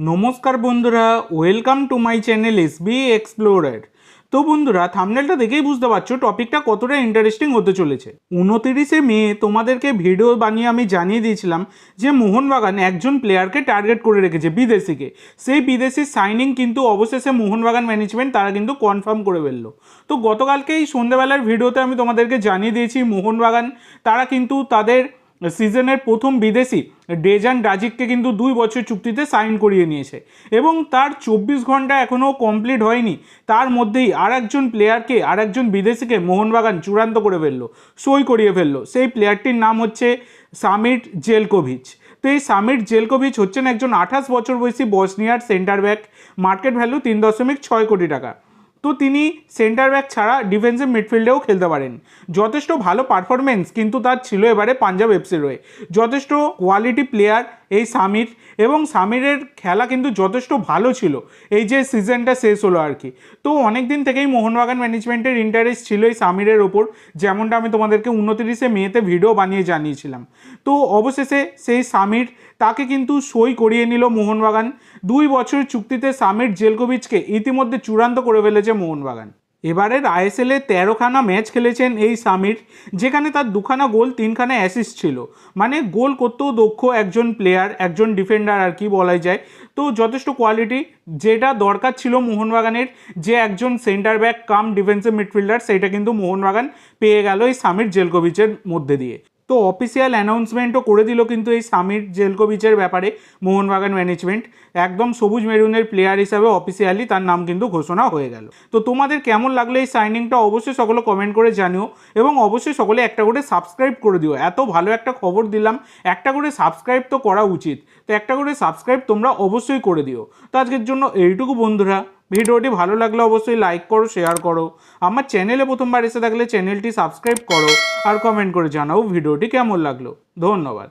নমস্কার বন্ধুরা, welcome to my channel SB explorer. তো বন্ধুরা, থাম্বনেলটা দেখেই বুঝতে পারছো টপিকটা কতটা ইন্টারেস্টিং হতে চলেছে। 29শে মে তোমাদেরকে ভিডিও বানিয়ে আমি জানিয়ে দিয়েছিলাম যে মোহনবাগান একজন প্লেয়ারকে টার্গেট করে রেখেছে, বিদেশিকে। সেই বিদেশির সাইনিং কিন্তু অবশেষে মোহনবাগান ম্যানেজমেন্ট তারা কিন্তু কনফার্ম করে ফেললো। তো গতকালকে এই সন্ধ্যাবেলার ভিডিওতে আমি তোমাদেরকে জানিয়ে দিয়েছি মোহনবাগান তারা কিন্তু তাদের সিজনের প্রথম বিদেশি ডেজান ডাজিককে কিন্তু 2 বছর চুক্তিতে সাইন করিয়ে নিয়েছে এবং তার 24 ঘন্টা এখনও কমপ্লিট হয়নি, তার মধ্যেই আরেকজন প্লেয়ারকে, আরেকজন বিদেশিকে মোহনবাগান চূড়ান্ত করে ফেললো, সই করিয়ে ফেললো। সেই প্লেয়ারটির নাম হচ্ছে সামির জেলকোভিচ। তো এই সামির জেলকোভিচ হচ্ছেন একজন 28 বছর বয়সী বসনিয়ার সেন্টার ব্যাক, মার্কেট ভ্যালু 3.6 কোটি টাকা। তো তিনি সেন্টার ব্যাক ছাড়া ডিফেন্সিভ মিডফিল্ডেও খেলতে পারেন। যথেষ্ট ভালো পারফরমেন্স কিন্তু তার ছিল এবারে পাঞ্জাব এফসির হয়ে। যথেষ্ট কোয়ালিটি প্লেয়ার এই সামির, এবং সামিরের খেলা কিন্তু যথেষ্ট ভালো ছিল এই যে সিজনটা শেষ হলো আর কি। তো অনেক দিন থেকেই মোহনবাগান ম্যানেজমেন্টের ইন্টারেস্ট ছিল এই সামিরের ওপর, যেমনটা আমি তোমাদেরকে 29শে মেতে ভিডিও বানিয়ে জানিয়েছিলাম। তো অবশেষে সেই সামির তাকে কিন্তু সই করিয়ে নিল মোহনবাগান। 2 বছরের চুক্তিতে সামির জেলকোভিচকে ইতিমধ্যে চূড়ান্ত করে ফেলেছে মোহনবাগান। এবারের আইএসএলে 13খানা ম্যাচ খেলেছেন এই সামির, যেখানে তার 2খানা গোল 3খানা অ্যাসিস্ট ছিল। মানে গোল করতেও দক্ষ একজন প্লেয়ার, একজন ডিফেন্ডার আর কি বলাই যায়। তো যথেষ্ট কোয়ালিটি, যেটা দরকার ছিল মোহনবাগানের, যে একজন centre back come defensive midfielder, সেটা কিন্তু মোহনবাগান পেয়ে গেল এই সামির জেলকোভিচের মধ্যে দিয়ে। তো অফিসিয়াল অ্যানাউন্সমেন্টও করে দিল কিন্তু এই সামির জেলকোভিচের ব্যাপারে মোহনবাগান ম্যানেজমেন্ট। একদম সবুজ মেরুনের প্লেয়ার হিসাবে অফিসিয়ালি তার নাম কিন্তু ঘোষণা হয়ে গেল। তো তোমাদের কেমন লাগলো এই সাইনিংটা অবশ্যই সকলে কমেন্ট করে জানিও, এবং অবশ্যই সকলে একটা করে সাবস্ক্রাইব করে দিও। এত ভালো একটা খবর দিলাম, একটা করে সাবস্ক্রাইব তো করা উচিত। তো একটা করে সাবস্ক্রাইব তোমরা অবশ্যই করে দিও। তো আজকের জন্য এইটুকু বন্ধুরা। ভিডিওটি ভালো লাগলে অবশ্যই লাইক করো, শেয়ার করো। আমার চ্যানেলে প্রথমবার এসে থাকলে চ্যানেলটি সাবস্ক্রাইব করো, আর কমেন্ট করে জানাও ভিডিওটি কেমন লাগলো। ধন্যবাদ।